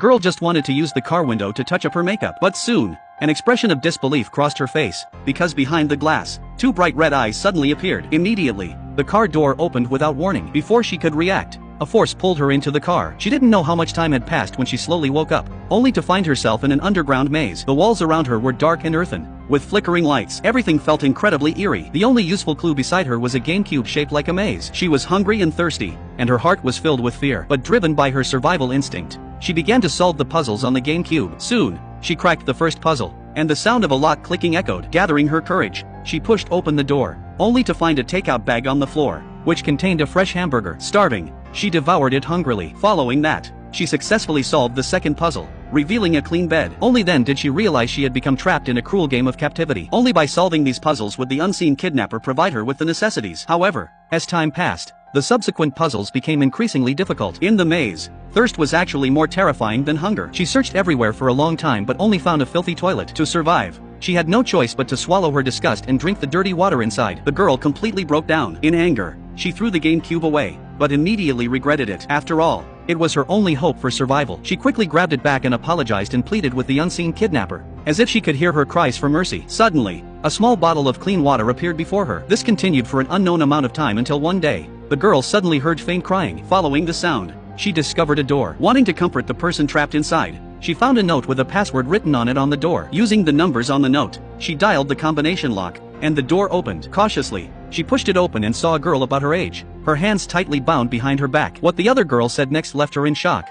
Girl just wanted to use the car window to touch up her makeup. But soon, an expression of disbelief crossed her face, because behind the glass, two bright red eyes suddenly appeared. Immediately, the car door opened without warning. Before she could react, a force pulled her into the car. She didn't know how much time had passed when she slowly woke up, only to find herself in an underground maze. The walls around her were dark and earthen, with flickering lights. Everything felt incredibly eerie. The only useful clue beside her was a GameCube shaped like a maze. She was hungry and thirsty, and her heart was filled with fear. But driven by her survival instinct, she began to solve the puzzles on the GameCube. Soon, she cracked the first puzzle, and the sound of a lock clicking echoed. Gathering her courage, she pushed open the door, only to find a takeout bag on the floor, which contained a fresh hamburger. Starving, she devoured it hungrily. Following that, she successfully solved the second puzzle, revealing a clean bed. Only then did she realize she had become trapped in a cruel game of captivity. Only by solving these puzzles would the unseen kidnapper provide her with the necessities. However, as time passed, the subsequent puzzles became increasingly difficult. In the maze, thirst was actually more terrifying than hunger. She searched everywhere for a long time but only found a filthy toilet. To survive, she had no choice but to swallow her disgust and drink the dirty water inside. The girl completely broke down. In anger, she threw the GameCube away, but immediately regretted it. After all, it was her only hope for survival. She quickly grabbed it back and apologized and pleaded with the unseen kidnapper, as if she could hear her cries for mercy. Suddenly, a small bottle of clean water appeared before her. This continued for an unknown amount of time until one day, the girl suddenly heard faint crying. Following the sound, she discovered a door. Wanting to comfort the person trapped inside, she found a note with a password written on it on the door. Using the numbers on the note, she dialed the combination lock, and the door opened. Cautiously, she pushed it open and saw a girl about her age, her hands tightly bound behind her back. What the other girl said next left her in shock.